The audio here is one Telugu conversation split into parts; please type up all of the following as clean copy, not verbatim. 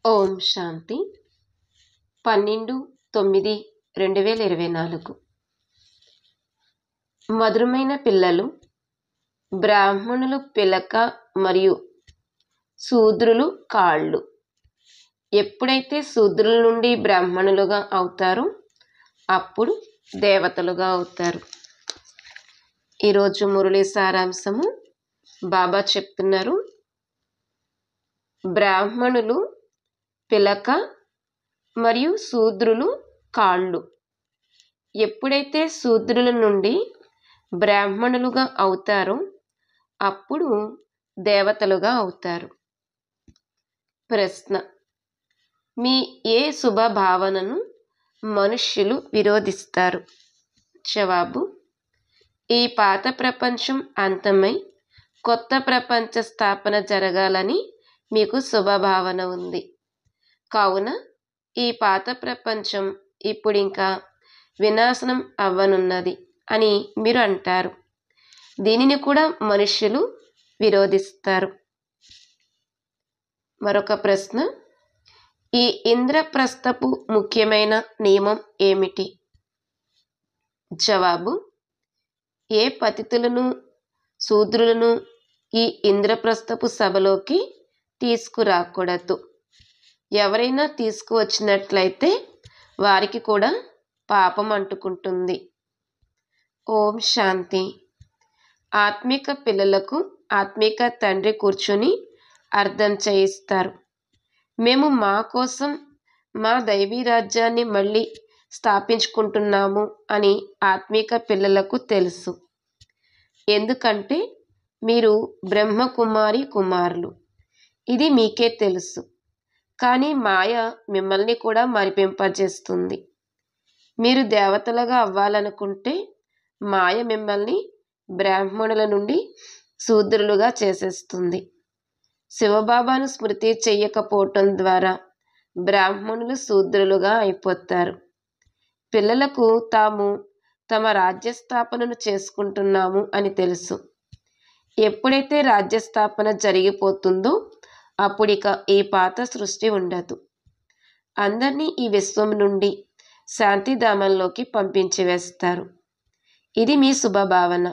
ఓం శాంతి 12/9/2024 మధురమైన పిల్లలు, బ్రాహ్మణులు పిలక మరియు శూద్రులు కాళ్ళు. ఎప్పుడైతే శూద్రుల నుండి బ్రాహ్మణులుగా అవుతారో అప్పుడు దేవతలుగా అవుతారు. ఈరోజు మురళి సారాంశము బాబా చెప్తున్నారు, బ్రాహ్మణులు పిలక మరియు శూద్రులు కాళ్ళు. ఎప్పుడైతే శూద్రుల నుండి బ్రాహ్మణులుగా అవుతారో అప్పుడు దేవతలుగా అవుతారు. ప్రశ్న: మీ ఏ శుభ భావనను మనుష్యులు విరోధిస్తారు? జవాబు: ఈ పాత ప్రపంచం అంతమై కొత్త ప్రపంచ స్థాపన జరగాలని మీకు శుభభావన ఉంది. కావున ఈ పాత ప్రపంచం ఇప్పుడింకా వినాశనం అవ్వనున్నది అని మీరు అంటారు. దీనిని కూడా మనుష్యులు విరోధిస్తారు. మరొక ప్రశ్న: ఈ ఇంద్రప్రస్థపు ముఖ్యమైన నియమం ఏమిటి? జవాబు: ఏ పతితులను, శూద్రులను ఈ ఇంద్రప్రస్థపు సభలోకి తీసుకురాకూడదు. ఎవరైనా తీసుకువచ్చినట్లయితే వారికి కూడా పాపం అంటుకుంటుంది. ఓం శాంతి. ఆత్మిక పిల్లలకు ఆత్మిక తండ్రి కూర్చుని అర్థం చేయిస్తారు. మేము మా కోసం మా దైవీ రాజ్యాన్ని మళ్ళీ స్థాపించుకుంటున్నాము అని ఆత్మిక పిల్లలకు తెలుసు. ఎందుకంటే మీరు బ్రహ్మకుమారి కుమారులు. ఇది మీకే తెలుసు. కానీ మాయ మిమ్మల్ని కూడా మరిపింపజేస్తుంది. మీరు దేవతలుగా అవ్వాలనుకుంటే మాయ మిమ్మల్ని బ్రాహ్మణుల నుండి శూద్రులుగా చేసేస్తుంది. శివబాబాను స్మృతి చెయ్యకపోవటం ద్వారా బ్రాహ్మణులు శూద్రులుగా అయిపోతారు. పిల్లలకు తాము తమ రాజ్యస్థాపనను చేసుకుంటున్నాము అని తెలుసు. ఎప్పుడైతే రాజ్యస్థాపన జరిగిపోతుందో అప్పుడిక ఈ పాత సృష్టి ఉండదు. అందరినీ ఈ విశ్వం నుండి శాంతిధామంలోకి పంపించి వేస్తారు. ఇది మీ శుభభావన.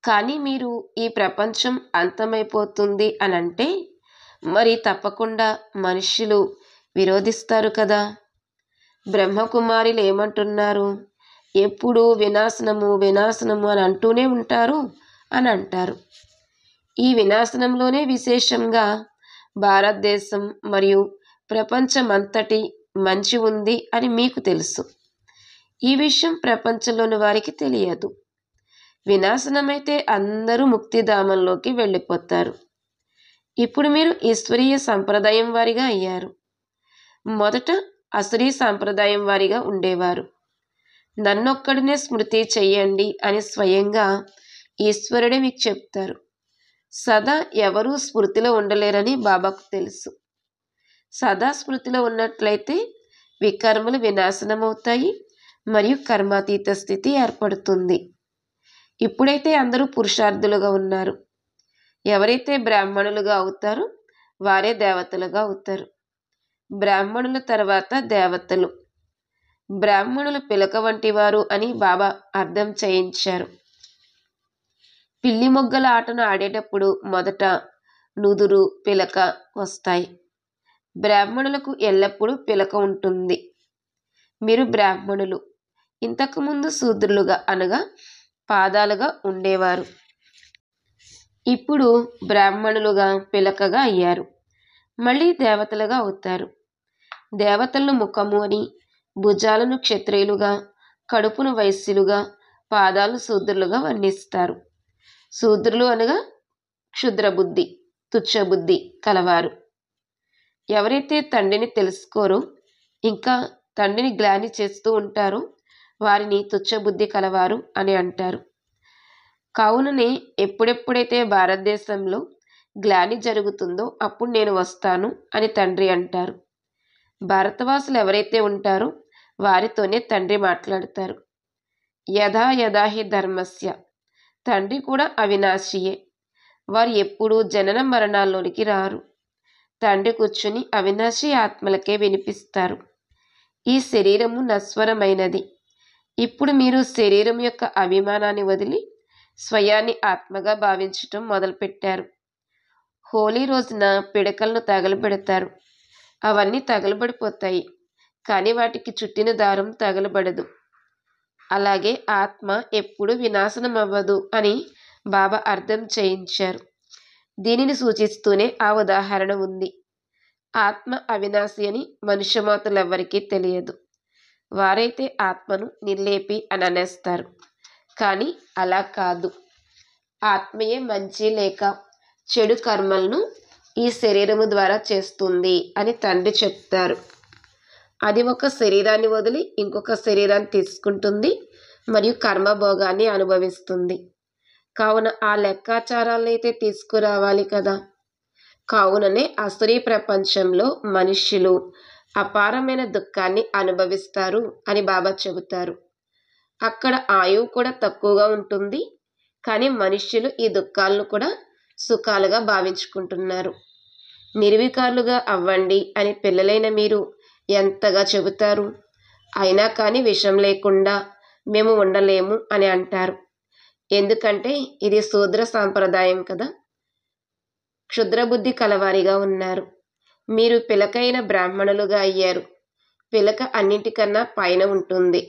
కానీ మీరు ఈ ప్రపంచం అంతమైపోతుంది అనంటే మరి తప్పకుండా మనుష్యులు విరోధిస్తారు కదా. బ్రహ్మకుమారులు ఏమంటున్నారు? ఎప్పుడూ వినాశనము వినాశనము అని అంటూనే ఉంటారు అని అంటారు. ఈ వినాశనంలోనే విశేషంగా భారతదేశం మరియు ప్రపంచమంతటి మంచి ఉంది అని మీకు తెలుసు. ఈ విషయం ప్రపంచంలోని వారికి తెలియదు. వినాశనమైతే అందరూ ముక్తిధామంలోకి వెళ్ళిపోతారు. ఇప్పుడు మీరు ఈశ్వరీయ సంప్రదాయం వారిగా అయ్యారు. మొదట అసురీ సంప్రదాయం వారిగా ఉండేవారు. నన్నొక్కడినే స్మృతి చెయ్యండి అని స్వయంగా ఈశ్వరుడే మీకు చెప్తారు. సదా ఎవరూ స్మృతిలో ఉండలేరని బాబాకు తెలుసు. సదా స్మృతిలో ఉన్నట్లయితే వికర్మలు వినాశనమవుతాయి మరియు కర్మాతీత స్థితి ఏర్పడుతుంది. ఇప్పుడైతే అందరూ పురుషార్థులుగా ఉన్నారు. ఎవరైతే బ్రాహ్మణులుగా అవుతారో వారే దేవతలుగా అవుతారు. బ్రాహ్మణుల తర్వాత దేవతలు. బ్రాహ్మణులు పిలక వంటి వారు అని బాబా అర్థం చేయించారు. పిల్లి మొగ్గల ఆటను ఆడేటప్పుడు మొదట నుదురు, పిలక వస్తాయి. బ్రాహ్మణులకు ఎల్లప్పుడూ పిలక ఉంటుంది. మీరు బ్రాహ్మణులు. ఇంతకుముందు శూద్రులుగా అనగా పాదాలుగా ఉండేవారు. ఇప్పుడు బ్రాహ్మణులుగా పిలకగా అయ్యారు. మళ్ళీ దేవతలుగా అవుతారు. దేవతలను ముఖము అని, భుజాలను క్షత్రియులుగా, కడుపును వైశ్యులుగా, పాదాలు శూద్రులుగా వర్ణిస్తారు. శూద్రులు అనగా క్షుద్రబుద్ధి, తుచ్చబుద్ధి కలవారు. ఎవరైతే తండ్రిని తెలుసుకోరో ఇంకా తండ్రిని గ్లాని చేస్తూ ఉంటారో వారిని తుచ్చబుద్ధి కలవారు అని అంటారు. కావుననే ఎప్పుడెప్పుడైతే భారతదేశంలో గ్లాని జరుగుతుందో అప్పుడు నేను వస్తాను అని తండ్రి అంటారు. భారతవాసులు ఎవరైతే ఉంటారో వారితోనే తండ్రి మాట్లాడతారు. యథా యథా హి ధర్మస్య. తండ్రి కూడా అవినాశియే. వారు ఎప్పుడూ జనన మరణాల్లోనికి రారు. తండ్రి కూర్చుని అవినాశి ఆత్మలకే వినిపిస్తారు. ఈ శరీరము నశ్వరమైనది. ఇప్పుడు మీరు శరీరం యొక్క అభిమానాన్ని వదిలి స్వయాన్ని ఆత్మగా భావించటం మొదలుపెట్టారు. హోలీ రోజున పిడకలను తగలబెడతారు. అవన్నీ తగలబడిపోతాయి, కానీ వాటికి చుట్టిన దారం తగలబడదు. అలాగే ఆత్మ ఎప్పుడు వినాశనం అవ్వదు అని బాబా అర్థం చేయించారు. దీనిని సూచిస్తూనే ఆ ఉదాహరణ ఉంది. ఆత్మ అవినాశి అని మనుష్యమాతలెవ్వరికీ తెలియదు. వారైతే ఆత్మను నిర్లేపి అని అనేస్తారు. కానీ అలా కాదు. ఆత్మయే మంచి లేక చెడు కర్మలను ఈ శరీరము ద్వారా చేస్తుంది అని తండ్రి చెప్తారు. అది ఒక శరీరాన్ని వదిలి ఇంకొక శరీరాన్ని తీసుకుంటుంది మరియు కర్మభోగాన్ని అనుభవిస్తుంది. కావున ఆ లెక్కాచారాలైతే తీసుకురావాలి కదా. కావుననే అసురీ ప్రపంచంలో మనుష్యులు అపారమైన దుఃఖాన్ని అనుభవిస్తారు అని బాబా చెబుతారు. అక్కడ ఆయువు కూడా తక్కువగా ఉంటుంది, కానీ మనుష్యులు ఈ దుఃఖాలను కూడా సుఖాలుగా భావించుకుంటున్నారు. నిర్వికారులుగా అవ్వండి అని పిల్లలైన మీరు ఎంతగా చెబుతారు. అయినా కానీ విషం లేకుండా మేము ఉండలేము అని అంటారు. ఎందుకంటే ఇది శూద్ర సాంప్రదాయం కదా. క్షుద్రబుద్ధి కలవారిగా ఉన్నారు. మీరు పిలకైన బ్రాహ్మణులుగా అయ్యారు. పిలక అన్నింటికన్నా పైన ఉంటుంది.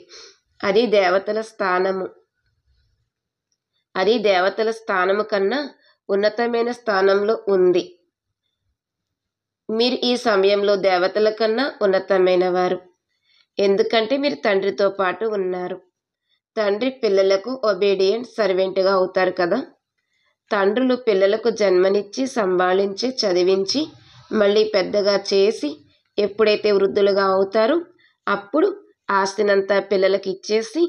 అది దేవతల స్థానము కన్నా ఉన్నతమైన స్థానంలో ఉంది. మీరు ఈ సమయంలో దేవతల కన్నా ఉన్నతమైన వారు. ఎందుకంటే మీరు తండ్రితో పాటు ఉన్నారు. తండ్రి పిల్లలకు ఒబీడియంట్ సర్వెంట్గా అవుతారు కదా. తండ్రులు పిల్లలకు జన్మనిచ్చి సంభాళించి చదివించి మళ్ళీ పెద్దగా చేసి ఎప్పుడైతే వృద్ధులుగా అవుతారో అప్పుడు ఆస్తినంతా పిల్లలకి ఇచ్చేసి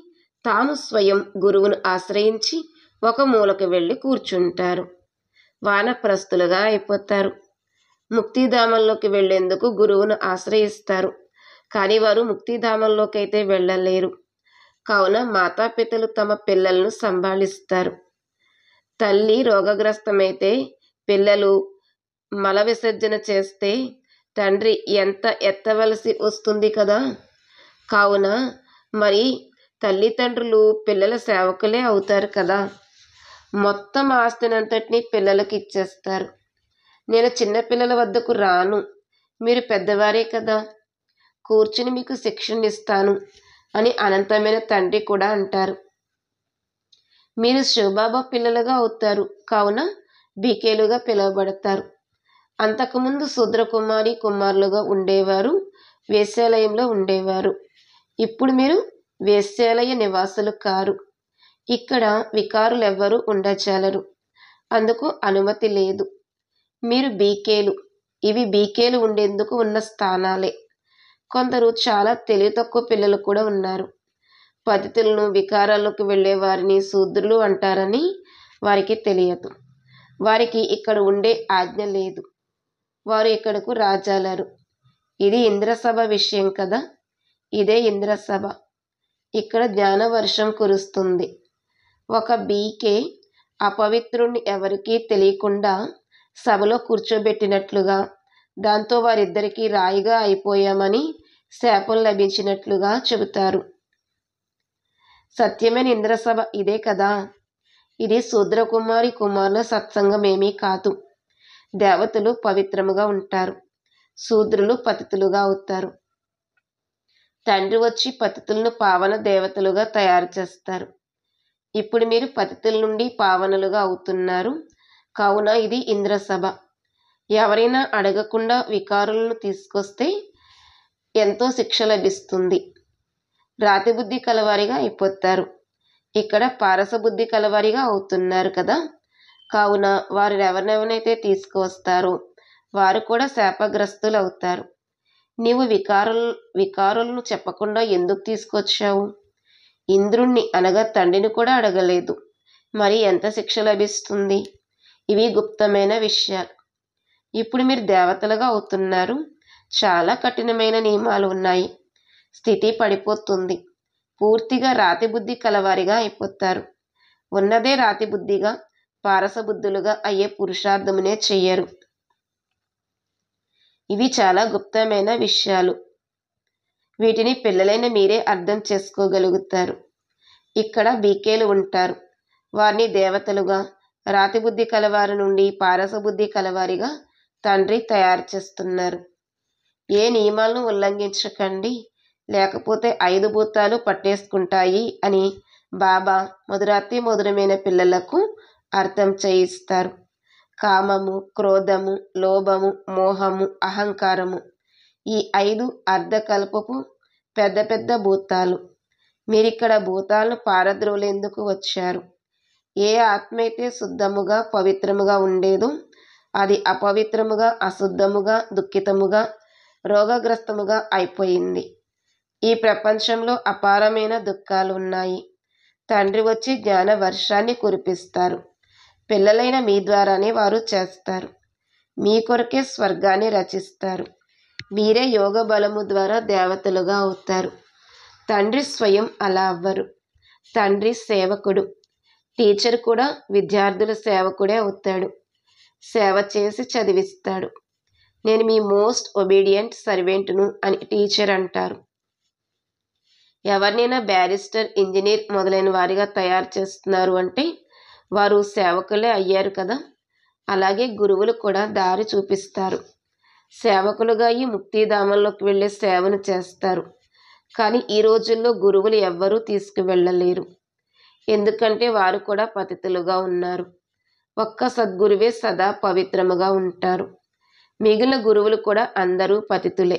తాము స్వయం గురువును ఆశ్రయించి ఒక మూలకు వెళ్ళి కూర్చుంటారు. వానప్రస్తులుగా అయిపోతారు. ముక్తిధామంలోకి వెళ్లేందుకు గురువును ఆశ్రయిస్తారు, కానీ వారు ముక్తిధామంలోకి అయితే వెళ్ళలేరు. కావున మాతాపితలు తమ పిల్లలను సంభాళిస్తారు. తల్లి రోగగ్రస్తమైతే పిల్లలు మల విసర్జన చేస్తే తండ్రి ఎంత ఎత్తవలసి వస్తుంది కదా. కావున మరి తల్లిదండ్రులు పిల్లల సేవకులే అవుతారు కదా. మొత్తం ఆస్తినంతటినీ పిల్లలకి ఇచ్చేస్తారు. నేను చిన్నపిల్లల వద్దకు రాను, మీరు పెద్దవారే కదా, కూర్చుని మీకు శిక్షణ ఇస్తాను అని అనంతమైన తండ్రి కూడా అంటారు. మీరు శివబాబా పిల్లలుగా అవుతారు, కావున బీకేలుగా పిలువబడతారు. అంతకుముందు శూద్రకుమారి కుమారులుగా ఉండేవారు, వేశ్యాలయంలో ఉండేవారు. ఇప్పుడు మీరు వేశ్యాలయ నివాసులు కారు. ఇక్కడ వికారులెవ్వరూ ఉండచాలరు, అందుకు అనుమతి లేదు. మీరు బీకేలు. ఇవి బీకేలు ఉండేందుకు ఉన్న స్థానాలే. కొందరు చాలా తెలివి తక్కువ పిల్లలు కూడా ఉన్నారు. పతితులను వికారాల్లోకి వెళ్ళే వారిని శూద్రులు అంటారని వారికి తెలియదు. వారికి ఇక్కడ ఉండే ఆజ్ఞ లేదు. వారు ఇక్కడకు రాజాలరు. ఇది ఇంద్రసభ విషయం కదా. ఇదే ఇంద్రసభ. ఇక్కడ జ్ఞానవర్షం కురుస్తుంది. ఒక బీకే అపవిత్రుణ్ణి ఎవరికీ తెలియకుండా సభలో కూర్చోబెట్టినట్లుగా, దాంతో వారిద్దరికీ రాయిగా అయిపోయామని శాపం లభించినట్లుగా చెబుతారు. సత్యమైన ఇంద్రసభ ఇదే కదా. ఇది శూద్రకుమారి కుమారుల సత్సంగమేమీ కాదు. దేవతలు పవిత్రముగా ఉంటారు, శూద్రులు పతితులుగా అవుతారు. తండ్రి వచ్చి పతితులను పావన దేవతలుగా తయారు చేస్తారు. ఇప్పుడు మీరు పతితుల నుండి పావనులుగా అవుతున్నారు. కావున ఇది ఇంద్రసభ. ఎవరైనా అడగకుండా వికారులను తీసుకొస్తే ఎంతో శిక్ష లభిస్తుంది. రాతిబుద్ధి కలవారిగా అయిపోతారు. ఇక్కడ పారసబుద్ధి కలవారిగా అవుతున్నారు కదా. కావున వారు ఎవరినెవరైతే తీసుకువస్తారో వారు కూడా శాపగ్రస్తులు అవుతారు. నీవు వికారులను చెప్పకుండా ఎందుకు తీసుకొచ్చావు? ఇంద్రుణ్ణి అనగా తండ్రిని కూడా అడగలేదు. మరి ఎంత శిక్ష లభిస్తుంది? ఇవి గుప్తమైన విషయాలు. ఇప్పుడు మీరు దేవతలుగా అవుతున్నారు. చాలా కఠినమైన నియమాలు ఉన్నాయి. స్థితి పడిపోతుంది. పూర్తిగా రాతి బుద్ధి కలవారిగా అయిపోతారు. ఉన్నదే రాతి బుద్ధిగా పారసబుద్ధులుగా అయ్యే పురుషార్థమునే చెయ్యరు. ఇవి చాలా గుప్తమైన విషయాలు. వీటిని పిల్లలైన మీరే అర్థం చేసుకోగలుగుతారు. ఇక్కడ బీకేలు ఉంటారు. వారిని దేవతలుగా, రాతిబుద్ధి కలవారి నుండి పారసబుద్ధి కలవారిగా తండ్రి తయారు చేస్తున్నారు. ఏ నియమాలను ఉల్లంఘించకండి, లేకపోతే 5 భూతాలు పట్టేసుకుంటాయి అని బాబా మధురాతి మధురమైన పిల్లలకు అర్థం చేయిస్తారు. కామము, క్రోధము, లోభము, మోహము, అహంకారము, ఈ 5 అర్ధకల్పపు పెద్ద పెద్ద భూతాలు. మీరిక్కడ భూతాలను పారద్రోలేందుకు వచ్చారు. ఏ ఆత్మ అయితే శుద్ధముగా పవిత్రముగా ఉండేదో అది అపవిత్రముగా, అశుద్ధముగా, దుఃఖితముగా, రోగగ్రస్తముగా అయిపోయింది. ఈ ప్రపంచంలో అపారమైన దుఃఖాలు ఉన్నాయి. తండ్రి వచ్చి జ్ఞాన వర్షాన్ని కురిపిస్తారు. పిల్లలైన మీ ద్వారానే వారు చేస్తారు. మీ కొరకే స్వర్గాన్ని రచిస్తారు. మీరే యోగ బలము ద్వారా దేవతలుగా అవుతారు. తండ్రి స్వయం అలా అవ్వరు. తండ్రి సేవకుడు. టీచర్ కూడా విద్యార్థుల సేవకుడే అవుతాడు. సేవ చేసి చదివిస్తాడు. నేను మీ మోస్ట్ ఒబీడియంట్ సర్వెంట్ను అని టీచర్ అంటారు. ఎవరినైనా బ్యారిస్టర్, ఇంజనీర్ మొదలైన వారిగా తయారు చేస్తున్నారు అంటే వారు సేవకులే అయ్యారు కదా. అలాగే గురువులు కూడా దారి చూపిస్తారు. సేవకులుగా ఈ ముక్తిధామంలోకి వెళ్ళే సేవను చేస్తారు. కానీ ఈ రోజుల్లో గురువులు ఎవ్వరూ తీసుకువెళ్ళలేరు. ఎందుకంటే వారు కూడా పతితులుగా ఉన్నారు. ఒక్క సద్గురువే సదా పవిత్రముగా ఉంటారు. మిగిలిన గురువులు కూడా అందరూ పతితులే.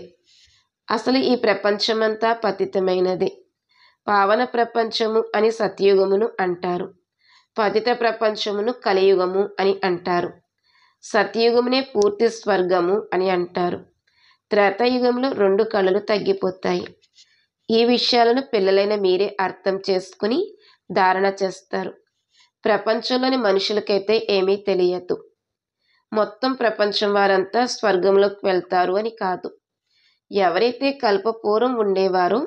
అసలు ఈ ప్రపంచమంతా పతితమైనదే. పావన ప్రపంచము అని సత్యయుగమును అంటారు. పతిత ప్రపంచమును కలియుగము అని అంటారు. సత్యయుగమునే పూర్తి స్వర్గము అని అంటారు. త్రేతాయుగంలో 2 కళలు తగ్గిపోతాయి. ఈ విషయాలను పిల్లలైన మీరే అర్థం చేసుకుని ధారణ చేస్తారు. ప్రపంచంలోని మనుషులకైతే ఏమీ తెలియదు. మొత్తం ప్రపంచం వారంతా స్వర్గంలోకి వెళ్తారు అని కాదు. ఎవరైతే కల్పపూర్వం ఉండేవారో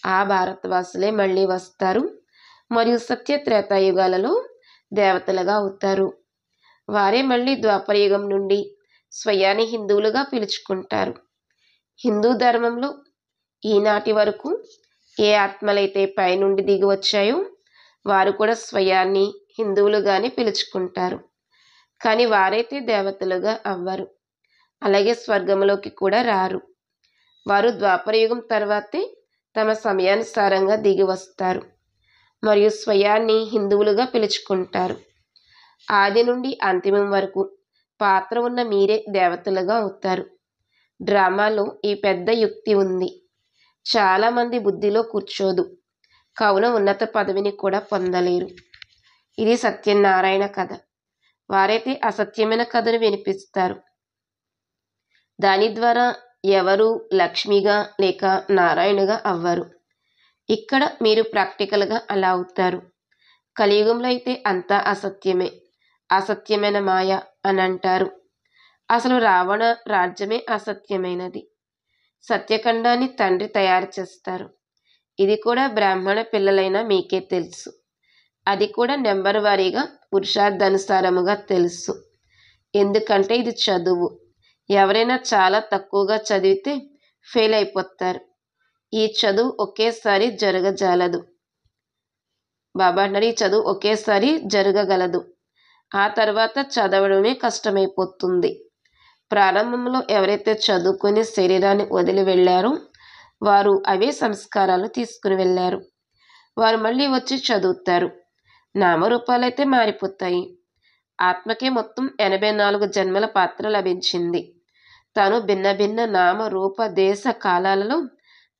ఆ భారతవాసులే మళ్ళీ వస్తారు మరియు సత్య త్రేతాయుగాలలో దేవతలుగా అవుతారు. వారే మళ్ళీ ద్వాపరయుగం నుండి స్వయాన్ని హిందువులుగా పిలుచుకుంటారు. హిందూ ధర్మంలో ఈనాటి వరకు ఏ ఆత్మలైతే పైనుండి దిగి వచ్చాయో వారు కూడా స్వయాన్ని హిందువులుగానే పిలుచుకుంటారు. కానీ వారైతే దేవతలుగా అవ్వరు. అలాగే స్వర్గంలోకి కూడా రారు. వారు ద్వాపరయుగం తర్వాతే తమ సమయానుసారంగా దిగి వస్తారు మరియు స్వయాన్ని హిందువులుగా పిలుచుకుంటారు. ఆది నుండి అంతిమం వరకు పాత్ర ఉన్న మీరే దేవతలుగా అవుతారు. డ్రామాలో ఈ పెద్ద యుక్తి ఉంది. చాలామంది బుద్ధిలో కూర్చోదు, కావున ఉన్నత పదవిని కూడా పొందలేరు. ఇది సత్యనారాయణ కథ. వారైతే అసత్యమైన కథను వినిపిస్తారు. దాని ద్వారా ఎవరు లక్ష్మిగా లేక నారాయణుగా అవ్వరు. ఇక్కడ మీరు ప్రాక్టికల్గా అలా అవుతారు. కలియుగంలో అయితే అంతా అసత్యమే, అసత్యమైన మాయ అని అంటారు. అసలు రావణ రాజ్యమే అసత్యమైనది. సత్యఖండాన్ని తండ్రి తయారు చేస్తారు. ఇది కూడా బ్రాహ్మణ పిల్లలైన మీకే తెలుసు. అది కూడా నెంబర్ వారీగా పురుషార్థానుసారముగా తెలుసు. ఎందుకంటే ఇది చదువు. ఎవరైనా చాలా తక్కువగా చదివితే ఫెయిల్ అయిపోతారు. ఈ చదువు ఒకేసారి జరగజాలదు. బాబా అన్నారు, ఈ చదువు ఒకేసారి జరగగలదు. ఆ తర్వాత చదవడమే కష్టమైపోతుంది. ప్రారంభంలో ఎవరైతే చదువుకొని శరీరాన్ని వదిలి వెళ్ళారో వారు అవే సంస్కారాలు తీసుకుని వెళ్ళారు. వారు మళ్ళీ వచ్చి చదువుతారు. నామరూపాలైతే మారిపోతాయి. ఆత్మకే మొత్తం 84 జన్మల పాత్ర లభించింది. తాను భిన్న భిన్న నామ రూప దేశ కాలాలలో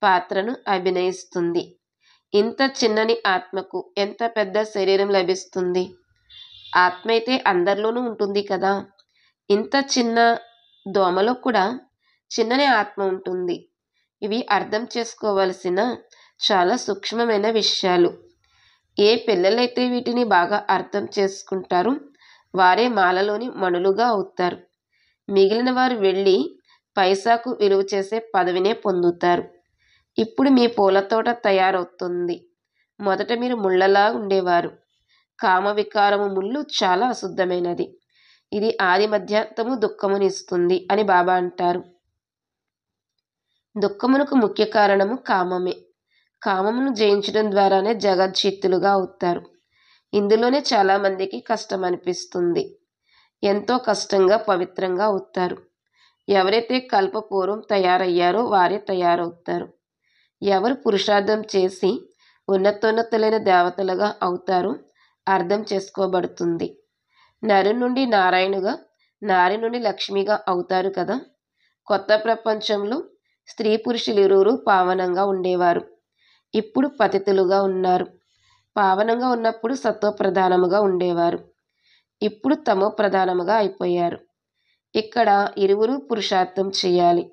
పాత్రను అభినయిస్తుంది. ఇంత చిన్నని ఆత్మకు ఎంత పెద్ద శరీరం లభిస్తుంది? ఆత్మ అయితే అందరిలోనూ ఉంటుంది కదా. ఇంత చిన్న దోమలో కూడా చిన్ననే ఆత్మ ఉంటుంది. ఇవి అర్థం చేసుకోవలసిన చాలా సూక్ష్మమైన విషయాలు. ఏ పిల్లలైతే వీటిని బాగా అర్థం చేసుకుంటారో వారే మాలలోని మణులుగా అవుతారు. మిగిలిన వారు వెళ్ళి పైసాకు విలువ చేసే పదవినే పొందుతారు. ఇప్పుడు మీ పూల తోట తయారవుతుంది. మొదట మీరు ముళ్ళలా ఉండేవారు. కామ వికారము ముళ్ళు చాలా అశుద్ధమైనది. ఇది ఆది మధ్యాంతము దుఃఖమునిస్తుంది అని బాబా అంటారు. దుఃఖమునకు ముఖ్య కారణము కామమే. కామమును జయించడం ద్వారానే జగజ్జిత్తులుగా అవుతారు. ఇందులోనే చాలామందికి కష్టం అనిపిస్తుంది. ఎంతో కష్టంగా పవిత్రంగా అవుతారు. ఎవరైతే కల్పపూర్వం తయారయ్యారో వారే తయారవుతారు. ఎవరు పురుషార్థం చేసి ఉన్నతోన్నతులైన దేవతలుగా అవుతారో అర్థం చేసుకోబడుతుంది. నరు నుండి నారాయణుగా, నారి నుండి లక్ష్మిగా అవుతారు కదా. కొత్త ప్రపంచంలో స్త్రీ పురుషులిరువురు పావనంగా ఉండేవారు. ఇప్పుడు పతితులుగా ఉన్నారు. పావనంగా ఉన్నప్పుడు సత్వ ప్రధానముగా ఉండేవారు. ఇప్పుడు తమో ప్రధానముగా అయిపోయారు. ఇక్కడ ఇరువురు పురుషార్థం చేయాలి.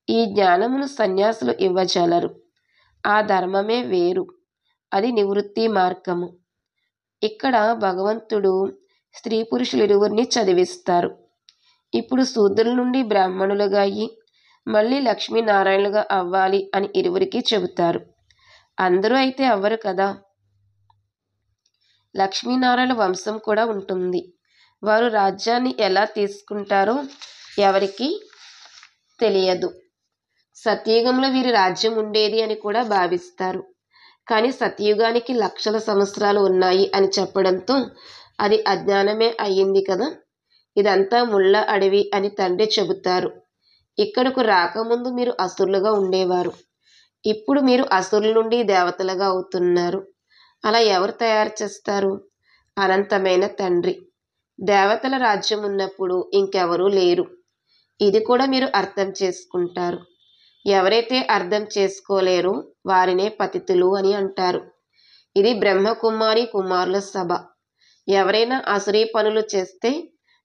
ఈ జ్ఞానమును సన్యాసులు ఇవ్వజాలరు. ఆ ధర్మమే వేరు. అది నివృత్తి మార్గము. ఇక్కడ భగవంతుడు స్త్రీ పురుషులిరువురిని చదివిస్తారు. ఇప్పుడు శూద్రుల నుండి బ్రాహ్మణులుగా అయ్యి మళ్ళీ లక్ష్మీనారాయణులుగా అవ్వాలి అని ఇరువురికి చెబుతారు. అందరూ అయితే అవ్వరు కదా. లక్ష్మీనారాయణ వంశం కూడా ఉంటుంది. వారు రాజ్యాన్ని ఎలా తీసుకుంటారో ఎవరికి తెలియదు. సత్యయుగంలో వీరి రాజ్యం ఉండేది అని కూడా భావిస్తారు. కానీ సత్యయుగానికి లక్షల సంవత్సరాలు ఉన్నాయి అని చెప్పడంతో అది అజ్ఞానమే అయ్యింది కదా. ఇదంతా ముళ్ళ అడవి అని తండ్రి చెబుతారు. ఇక్కడకు రాకముందు మీరు అసురులుగా ఉండేవారు. ఇప్పుడు మీరు అసురుల నుండి దేవతలుగా అవుతున్నారు. అలా ఎవరు తయారు చేస్తారు? అనంతమైన తండ్రి. దేవతల రాజ్యం ఉన్నప్పుడు ఇంకెవరూ లేరు. ఇది కూడా మీరు అర్థం చేసుకుంటారు. ఎవరైతే అర్థం చేసుకోలేరో వారినే పతితులు అని అంటారు. ఇది బ్రహ్మకుమారి కుమారుల సభ. ఎవరైనా అసురీ పనులు చేస్తే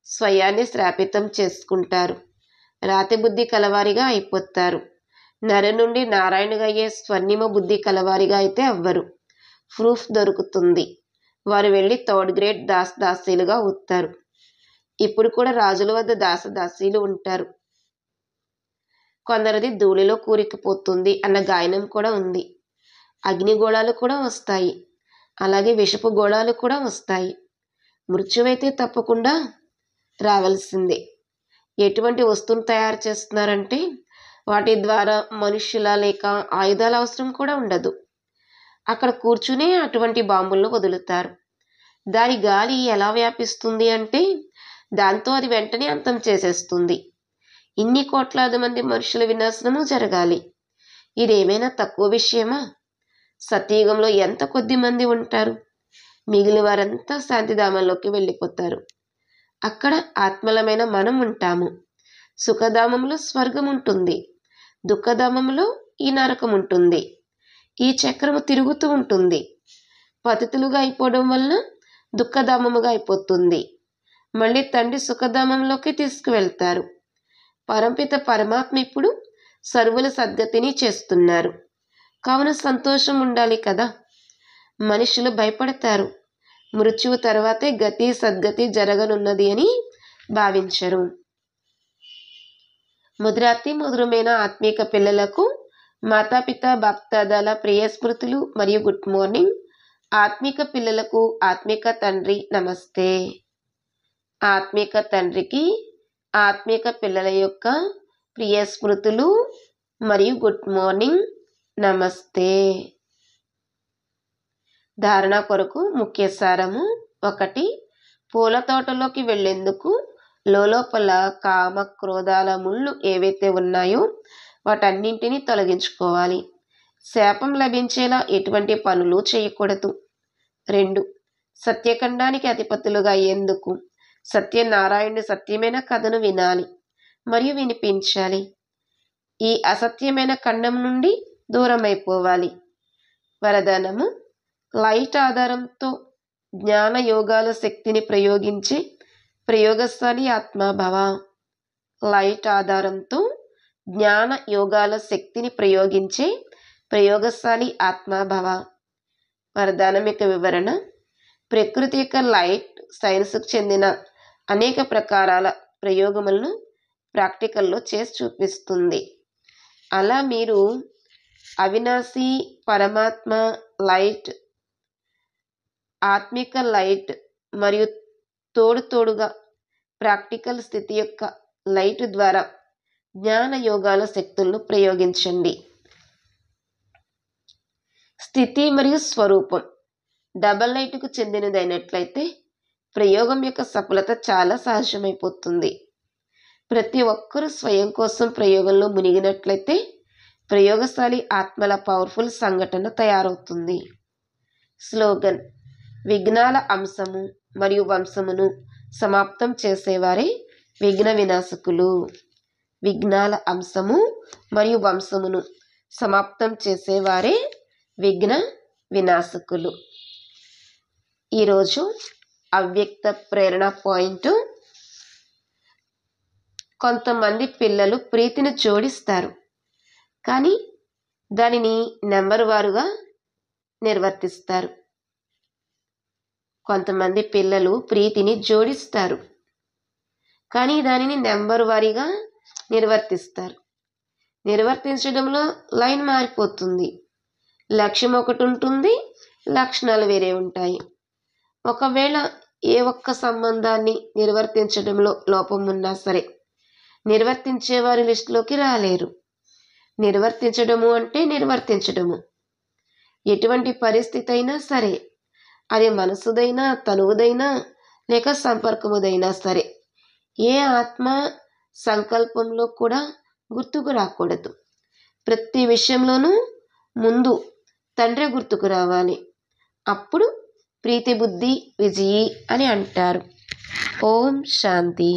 స్వయాన్ని శ్రాపితం చేసుకుంటారు. రాతి బుద్ధి కలవారిగా అయిపోతారు. నరు నుండి నారాయణుగా అయ్యే స్వర్ణిమ బుద్ధి కలవారిగా అయితే అవ్వరు. ప్రూఫ్ దొరుకుతుంది. వారు వెళ్ళి థర్డ్ గ్రేడ్ దాసదాసీలుగా అవుతారు. ఇప్పుడు కూడా రాజుల వద్ద దాసదాసీలు ఉంటారు. కొందరిది ధూళిలో కూరుకుపోతుంది అన్న గాయనం కూడా ఉంది. అగ్నిగోళాలు కూడా వస్తాయి. అలాగే విషపు గోళాలు కూడా వస్తాయి. మృత్యువైతే తప్పకుండా రావాల్సిందే. ఎటువంటి వస్తువును తయారు చేస్తున్నారంటే వాటి ద్వారా మనుష్యుల లేక ఆయుధాల అవసరం కూడా ఉండదు. అక్కడ కూర్చునే అటువంటి బాంబులను వదులుతారు. దాని గాలి ఎలా వ్యాపిస్తుంది అంటే దాంతో అది వెంటనే అంతం చేసేస్తుంది. ఇన్ని కోట్లాది మంది మనుషుల వినాశనము జరగాలి. ఇదేమైనా తక్కువ విషయమా? సత్యయుగంలో ఎంత కొద్ది మంది ఉంటారు. మిగిలిన వారంతా శాంతిధామంలోకి వెళ్ళిపోతారు. అక్కడ ఆత్మలమైన మనం ఉంటాము. సుఖధామంలో స్వర్గం ఉంటుంది. దుఃఖధామంలో ఈ నరకం ఉంటుంది. ఈ చక్రము తిరుగుతూ ఉంటుంది. పతితులుగా అయిపోవడం వలన దుఃఖధామముగా అయిపోతుంది. మళ్ళీ తండ్రి సుఖధామంలోకి తీసుకువెళ్తారు. పరంపిత పరమాత్మ ఇప్పుడు సర్వుల సద్గతిని చేస్తున్నారు. కావున సంతోషం ఉండాలి కదా. మనుషులు భయపడతారు. మృత్యువు తర్వాతే గతి సద్గతి జరగనున్నది అని భావించరు. ముద్రాతి మధురమైన ఆత్మీక పిల్లలకు మాతాపిత భక్తాదాల ప్రియ స్మృతులు మరియు గుడ్ మార్నింగ్. ఆత్మిక పిల్లలకు ఆత్మిక తండ్రి నమస్తే. ఆత్మిక తండ్రికి ఆత్మిక పిల్లల యొక్క ప్రియ స్మృతులు మరియు గుడ్ మార్నింగ్ నమస్తే. ధారణ కొరకు ముఖ్య సారము. 1. పూల తోటలోకి వెళ్లేందుకు లోపల కామ క్రోధాల ముళ్ళు ఏవైతే ఉన్నాయో వాటన్నింటినీ తొలగించుకోవాలి. శాపం లభించేలా ఎటువంటి పనులు చేయకూడదు. 2. సత్యఖండానికి అధిపతులుగా అయ్యేందుకు సత్యనారాయణుని సత్యమైన కథను వినాలి మరియు వినిపించాలి. ఈ అసత్యమైన ఖండం నుండి దూరమైపోవాలి. వరదానము. లైట్ ఆధారంతో జ్ఞాన యోగాల శక్తిని ప్రయోగించి ప్రయోగశాలి ఆత్మభవ. లైట్ ఆధారంతో జ్ఞాన యోగాల శక్తిని ప్రయోగించే ప్రయోగశాలి ఆత్మభవ. వరదానం యొక్క వివరణ. ప్రకృతి యొక్క లైట్ సైన్స్కు చెందిన అనేక ప్రకారాల ప్రయోగములను ప్రాక్టికల్లో చేసి చూపిస్తుంది. అలా మీరు అవినాశి పరమాత్మ లైట్, ఆత్మిక లైట్ మరియు తోడుగా ప్రాక్టికల్ స్థితి యొక్క లైట్ ద్వారా జ్ఞాన యోగాల శక్తులను ప్రయోగించండి. స్థితి మరియు స్వరూపం డబల్ 8కు చెందినదైనట్లయితే ప్రయోగం యొక్క సఫలత చాలా సహజమైపోతుంది. ప్రతి ఒక్కరూ స్వయం కోసం ప్రయోగంలో మునిగినట్లయితే ప్రయోగశాలి ఆత్మల పవర్ఫుల్ సంఘటన తయారవుతుంది. స్లోగన్: విఘ్నాల అంశము మరియు వంశమును సమాప్తం చేసేవారే విఘ్న వినాశకులు. విఘ్నాల అంశము మరియు వంశమును సమాప్తం చేసేవారే విఘ్న వినాశకులు. ఈరోజు అవ్యక్త ప్రేరణ పాయింట్: కొంతమంది పిల్లలు ప్రీతిని జోడిస్తారు, కానీ దానిని నెంబర్ వారుగా నిర్వర్తిస్తారు. కొంతమంది పిల్లలు ప్రీతిని జోడిస్తారు, కానీ దానిని నెంబర్ వారీగా నిర్వర్తిస్తారు. నిర్వర్తించడంలో లైన్ మారిపోతుంది. లక్ష్యం ఒకటి ఉంటుంది, లక్షణాలు వేరే ఉంటాయి. ఒకవేళ ఏ ఒక్క సంబంధాన్ని నిర్వర్తించడంలో లోపం ఉన్నా సరే నిర్వర్తించే వారి లిస్టులోకి రాలేరు. నిర్వర్తించడము అంటే నిర్వర్తించడము. ఎటువంటి పరిస్థితి అయినా సరే, అది మనసుదైనా, తనువుదైనా, లేక సంపర్కముదైనా సరే, ఏ ఆత్మ సంకల్పంలో కూడా గుర్తుకు రాకూడదు. ప్రతి విషయంలోనూ ముందు తండ్రి గుర్తుకు రావాలి. అప్పుడు ప్రీతి బుద్ధి విజయి అని అంటారు. ఓం శాంతి.